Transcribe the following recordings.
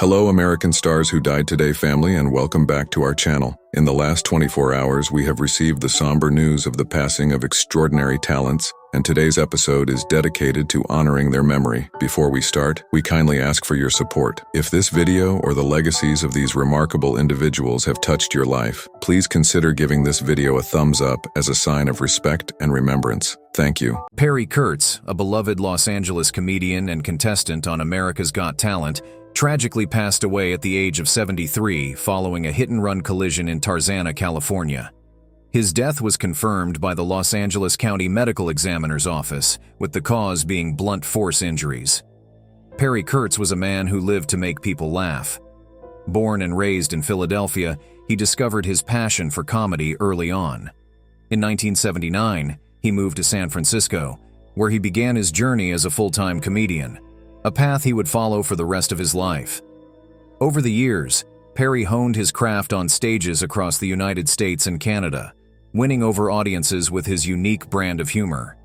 Hello American stars who died today family, and welcome back to our channel. In the last 24 hours we have received the somber news of the passing of extraordinary talents, and today's episode is dedicated to honoring their memory. Before we start, we kindly ask for your support. If this video or the legacies of these remarkable individuals have touched your life, please consider giving this video a thumbs up as a sign of respect and remembrance. Thank you. Kurtz, a beloved Los Angeles comedian and contestant on America's Got Talent, tragically passed away at the age of 73 following a hit-and-run collision in Tarzana, California. His death was confirmed by the Los Angeles County Medical Examiner's Office, with the cause being blunt force injuries. Kurtz was a man who lived to make people laugh. Born and raised in Philadelphia, he discovered his passion for comedy early on. In 1979, he moved to San Francisco, where he began his journey as a full-time comedian, a path he would follow for the rest of his life. Over the years, Perry honed his craft on stages across the United States and Canada, winning over audiences with his unique brand of humor.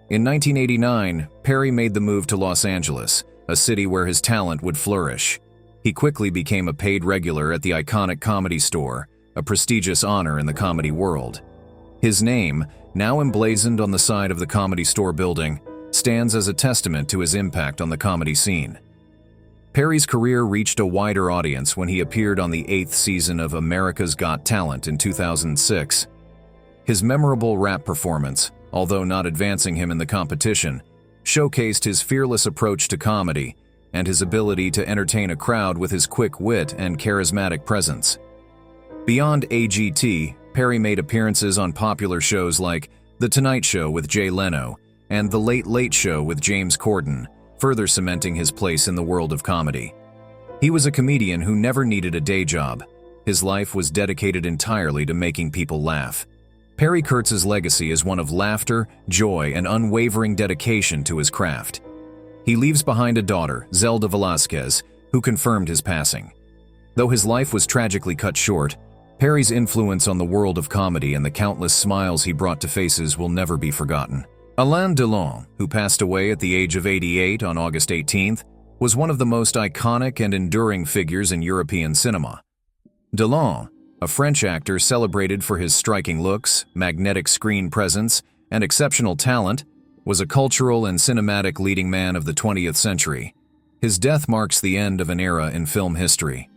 In 1989, Perry made the move to Los Angeles, a city where his talent would flourish. He quickly became a paid regular at the iconic Comedy Store, a prestigious honor in the comedy world. His name, now emblazoned on the side of the Comedy Store building, stands as a testament to his impact on the comedy scene. Perry's career reached a wider audience when he appeared on the 8th season of America's Got Talent in 2006. His memorable rap performance, although not advancing him in the competition, showcased his fearless approach to comedy and his ability to entertain a crowd with his quick wit and charismatic presence. Beyond AGT, Perry made appearances on popular shows like The Tonight Show with Jay Leno and The Late Late Show with James Corden, further cementing his place in the world of comedy. He was a comedian who never needed a day job. His life was dedicated entirely to making people laugh. Perry Kurtz's legacy is one of laughter, joy, and unwavering dedication to his craft. He leaves behind a daughter, Zelda Velasquez, who confirmed his passing. Though his life was tragically cut short, Perry's influence on the world of comedy and the countless smiles he brought to faces will never be forgotten. Alain Delon, who passed away at the age of 88 on August 18th, was one of the most iconic and enduring figures in European cinema. Delon, a French actor celebrated for his striking looks, magnetic screen presence, and exceptional talent, was a cultural and cinematic leading man of the 20th century. His death marks the end of an era in film history.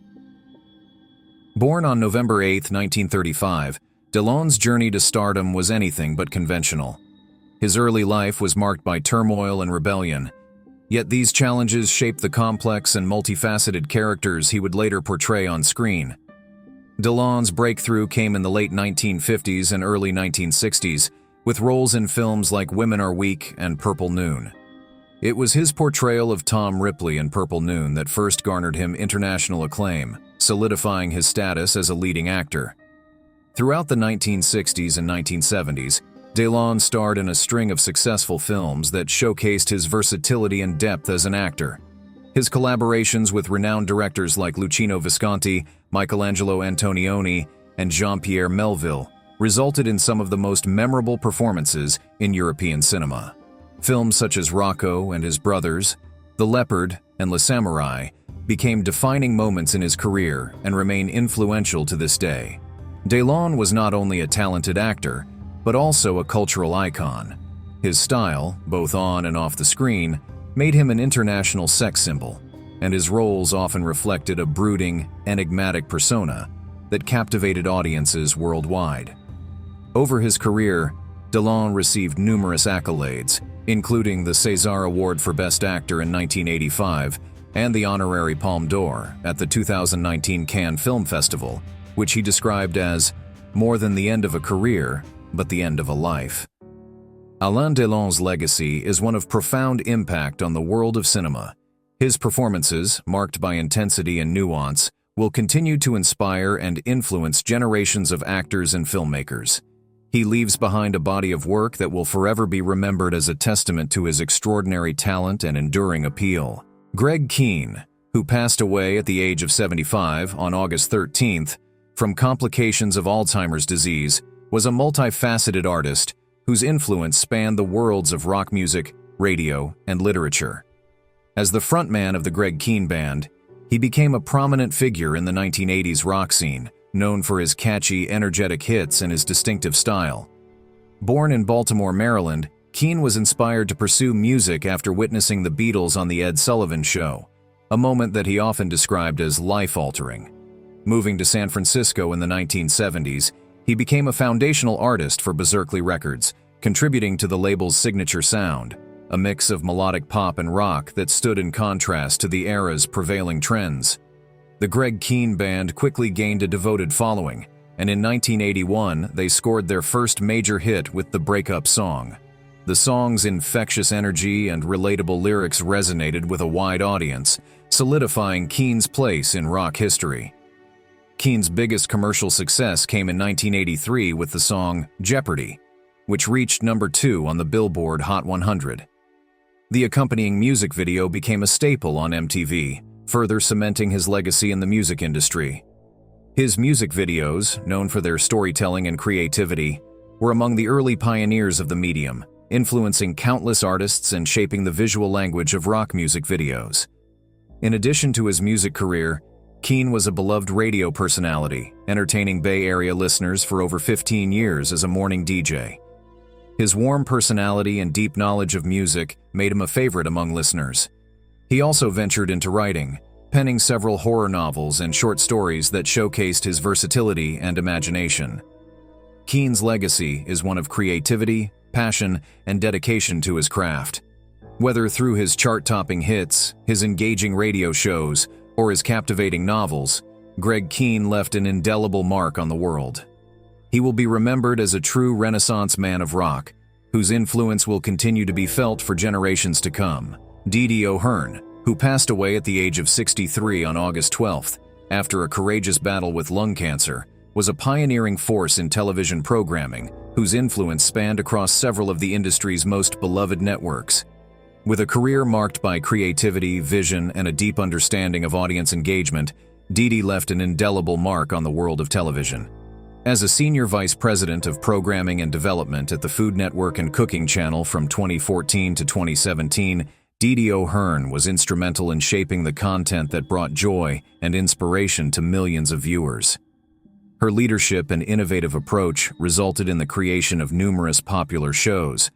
Born on November 8, 1935, Delon's journey to stardom was anything but conventional. His early life was marked by turmoil and rebellion, yet these challenges shaped the complex and multifaceted characters he would later portray on screen. Delon's breakthrough came in the late 1950s and early 1960s, with roles in films like Women Are Weak and Purple Noon. It was his portrayal of Tom Ripley in Purple Noon that first garnered him international acclaim, solidifying his status as a leading actor. Throughout the 1960s and 1970s, Delon starred in a string of successful films that showcased his versatility and depth as an actor. His collaborations with renowned directors like Luchino Visconti, Michelangelo Antonioni, and Jean-Pierre Melville resulted in some of the most memorable performances in European cinema. Films such as Rocco and His Brothers, The Leopard, and Le Samouraï became defining moments in his career and remain influential to this day. Delon was not only a talented actor, but also a cultural icon. His style, both on and off the screen, made him an international sex symbol, and his roles often reflected a brooding, enigmatic persona that captivated audiences worldwide. Over his career, Delon received numerous accolades, including the César Award for Best Actor in 1985 and the honorary Palme d'Or at the 2019 Cannes Film Festival, which he described as more than the end of a career, but the end of a life. Alain Delon's legacy is one of profound impact on the world of cinema. His performances, marked by intensity and nuance, will continue to inspire and influence generations of actors and filmmakers. He leaves behind a body of work that will forever be remembered as a testament to his extraordinary talent and enduring appeal. Keane, who passed away at the age of 75 on August 13th from complications of Alzheimer's disease, was a multifaceted artist whose influence spanned the worlds of rock music, radio, and literature. As the frontman of the Keane Band, He became a prominent figure in the 1980s rock scene, known for his catchy, energetic hits and his distinctive style. Born in Baltimore, Maryland, Keane was inspired to pursue music after witnessing the Beatles on The Ed Sullivan Show, a moment that he often described as life-altering. Moving to San Francisco in the 1970s, he became a foundational artist for Berserkly Records, contributing to the label's signature sound, a mix of melodic pop and rock that stood in contrast to the era's prevailing trends. The Greg Keane Band quickly gained a devoted following, and in 1981 they scored their first major hit with the breakup song. The song's infectious energy and relatable lyrics resonated with a wide audience, solidifying Keane's place in rock history. Keane's biggest commercial success came in 1983 with the song Jeopardy, which reached number 2 on the Billboard Hot 100. The accompanying music video became a staple on MTV, further cementing his legacy in the music industry. His music videos, known for their storytelling and creativity, were among the early pioneers of the medium, influencing countless artists and shaping the visual language of rock music videos. In addition to his music career, Keane was a beloved radio personality, entertaining Bay Area listeners for over 15 years as a morning DJ. His warm personality and deep knowledge of music made him a favorite among listeners. He also ventured into writing, penning several horror novels and short stories that showcased his versatility and imagination. Keane's legacy is one of creativity, passion, and dedication to his craft. Whether through his chart-topping hits, his engaging radio shows, or his captivating novels, Greg Keane left an indelible mark on the world. He will be remembered as a true Renaissance man of rock, whose influence will continue to be felt for generations to come. Dee Oarn, who passed away at the age of 63 on August 12th, after a courageous battle with lung cancer, was a pioneering force in television programming, whose influence spanned across several of the industry's most beloved networks. With a career marked by creativity, vision, and a deep understanding of audience engagement, Dee left an indelible mark on the world of television. As a senior vice president of programming and development at the Food Network and Cooking Channel from 2014 to 2017, Dee Oarn was instrumental in shaping the content that brought joy and inspiration to millions of viewers. Her leadership and innovative approach resulted in the creation of numerous popular shows,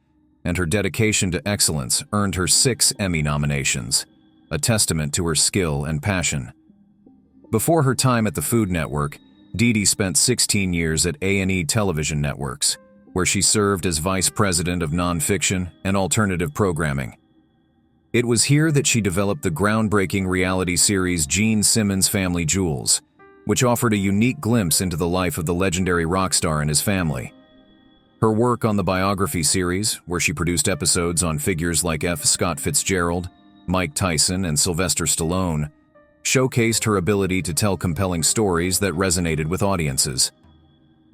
and her dedication to excellence earned her 6 Emmy nominations, a testament to her skill and passion. Before her time at the Food Network, Dee spent 16 years at A&E Television Networks, where she served as vice president of nonfiction and alternative programming. It was here that she developed the groundbreaking reality series Gene Simmons' Family Jewels, which offered a unique glimpse into the life of the legendary rock star and his family. Her work on the biography series, where she produced episodes on figures like F. Scott Fitzgerald, Mike Tyson, and Sylvester Stallone, showcased her ability to tell compelling stories that resonated with audiences.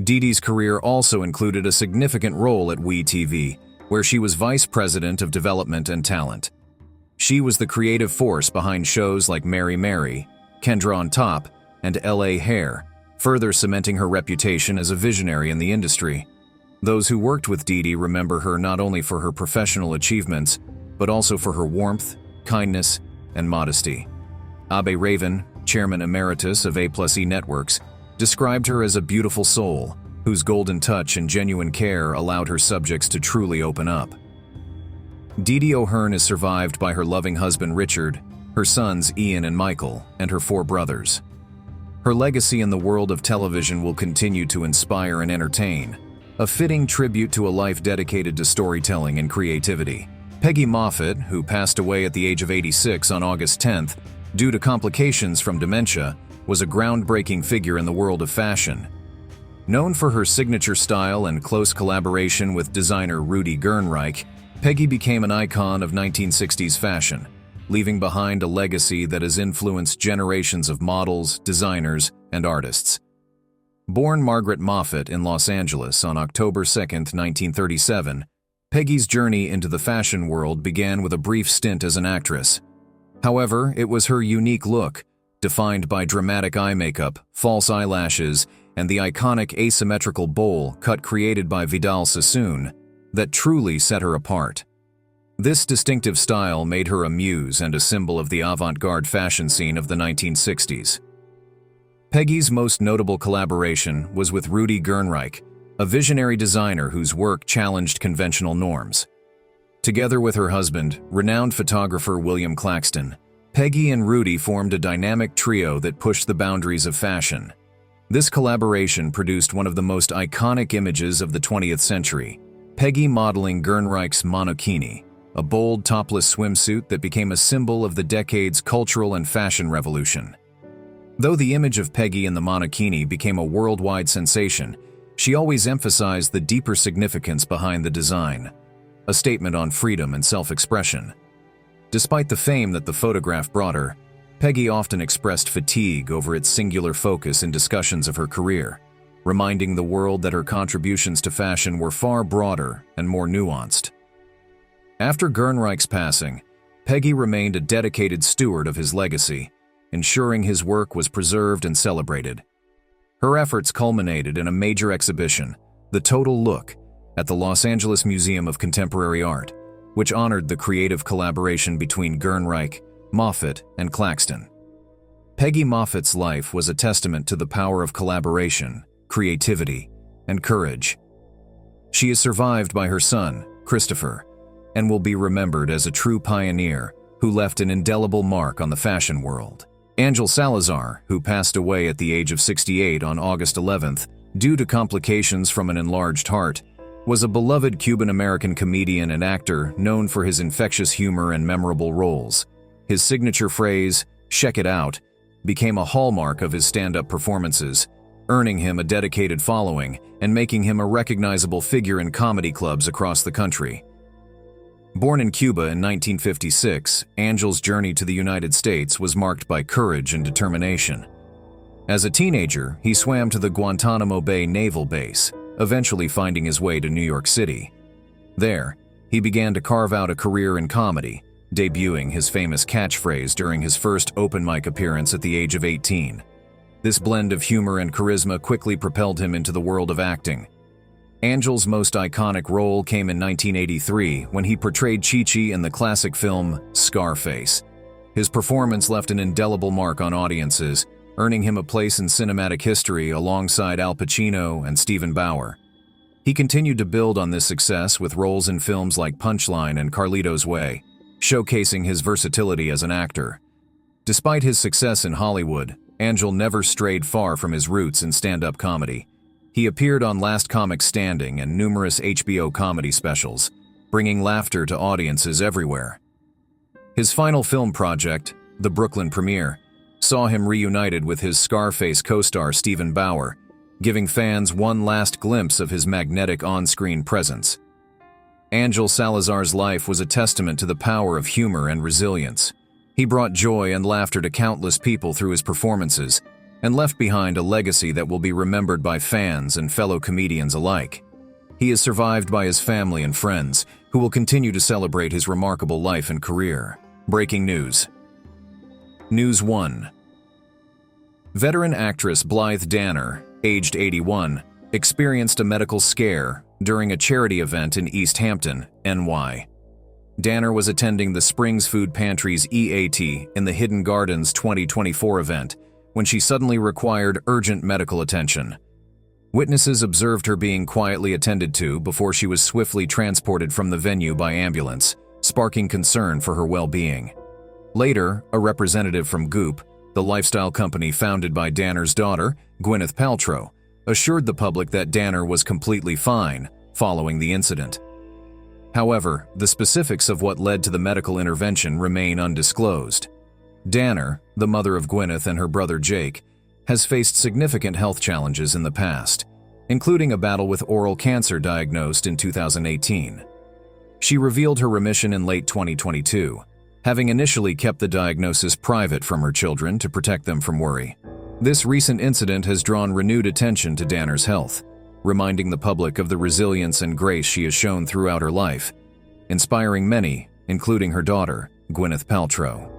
Dee's career also included a significant role at WeTV, where she was vice president of development and talent. She was the creative force behind shows like Mary Mary, Kendra on Top, and L.A. Hair, further cementing her reputation as a visionary in the industry. Those who worked with Dee remember her not only for her professional achievements, but also for her warmth, kindness, and modesty. Abe Raven, chairman emeritus of A+E Networks, described her as a beautiful soul, whose golden touch and genuine care allowed her subjects to truly open up. Dee Oarn is survived by her loving husband Richard, her sons Ian and Michael, and her 4 brothers. Her legacy in the world of television will continue to inspire and entertain, a fitting tribute to a life dedicated to storytelling and creativity. Peggy Moffett, who passed away at the age of 86 on August 10th due to complications from dementia, was a groundbreaking figure in the world of fashion. Known for her signature style and close collaboration with designer Rudy Gernreich, Peggy became an icon of 1960s fashion, leaving behind a legacy that has influenced generations of models, designers, and artists. Born Margaret Moffett in Los Angeles on October 2, 1937, Peggy's journey into the fashion world began with a brief stint as an actress. However, it was her unique look, defined by dramatic eye makeup, false eyelashes, and the iconic asymmetrical bowl cut created by Vidal Sassoon, that truly set her apart. This distinctive style made her a muse and a symbol of the avant-garde fashion scene of the 1960s. Peggy's most notable collaboration was with Rudi Gernreich, a visionary designer whose work challenged conventional norms. Together with her husband, renowned photographer William Claxton, Peggy and Rudi formed a dynamic trio that pushed the boundaries of fashion. This collaboration produced one of the most iconic images of the 20th century, Peggy modeling Gernreich's monokini, a bold topless swimsuit that became a symbol of the decade's cultural and fashion revolution. Though the image of Peggy in the monokini became a worldwide sensation, she always emphasized the deeper significance behind the design, a statement on freedom and self-expression. Despite the fame that the photograph brought her, Peggy often expressed fatigue over its singular focus in discussions of her career, reminding the world that her contributions to fashion were far broader and more nuanced. After Gernreich's passing, Peggy remained a dedicated steward of his legacy, ensuring his work was preserved and celebrated. Her efforts culminated in a major exhibition, The Total Look, at the Los Angeles Museum of Contemporary Art, which honored the creative collaboration between Gernreich, Moffett, and Claxton. Peggy Moffett's life was a testament to the power of collaboration, creativity, and courage. She is survived by her son, Christopher, and will be remembered as a true pioneer who left an indelible mark on the fashion world. Angel Salazar, who passed away at the age of 68 on August 11th due to complications from an enlarged heart, was a beloved Cuban-American comedian and actor known for his infectious humor and memorable roles. His signature phrase, "Check it out," became a hallmark of his stand-up performances, earning him a dedicated following and making him a recognizable figure in comedy clubs across the country. Born in Cuba in 1956, Angel's journey to the United States was marked by courage and determination. As a teenager, he swam to the Guantanamo Bay Naval Base, eventually finding his way to New York City. There, he began to carve out a career in comedy, debuting his famous catchphrase during his first open mic appearance at the age of 18. This blend of humor and charisma quickly propelled him into the world of acting. Angel's most iconic role came in 1983 when he portrayed Chi-Chi in the classic film Scarface. His performance left an indelible mark on audiences, earning him a place in cinematic history alongside Al Pacino and Stephen Bauer. He continued to build on this success with roles in films like Punchline and Carlito's Way, showcasing his versatility as an actor. Despite his success in Hollywood, Angel never strayed far from his roots in stand-up comedy. He appeared on Last Comic Standing and numerous HBO comedy specials, bringing laughter to audiences everywhere. His final film project, The Brooklyn Premiere, saw him reunited with his Scarface co-star Stephen Bauer, giving fans one last glimpse of his magnetic on-screen presence. Angel Salazar's life was a testament to the power of humor and resilience. He brought joy and laughter to countless people through his performances, and left behind a legacy that will be remembered by fans and fellow comedians alike. He is survived by his family and friends, who will continue to celebrate his remarkable life and career. Breaking news. News 1. Veteran actress Blythe Danner, aged 81, experienced a medical scare during a charity event in East Hampton, NY. Danner was attending the Springs Food Pantry's EAT in the Hidden Gardens 2024 event when she suddenly required urgent medical attention. Witnesses observed her being quietly attended to before she was swiftly transported from the venue by ambulance, sparking concern for her well-being. Later, a representative from Goop, the lifestyle company founded by Danner's daughter, Gwyneth Paltrow, assured the public that Danner was completely fine following the incident. However, the specifics of what led to the medical intervention remain undisclosed. Danner, the mother of Gwyneth and her brother Jake, has faced significant health challenges in the past, including a battle with oral cancer diagnosed in 2018. She revealed her remission in late 2022, having initially kept the diagnosis private from her children to protect them from worry. This recent incident has drawn renewed attention to Danner's health, reminding the public of the resilience and grace she has shown throughout her life, inspiring many, including her daughter, Gwyneth Paltrow.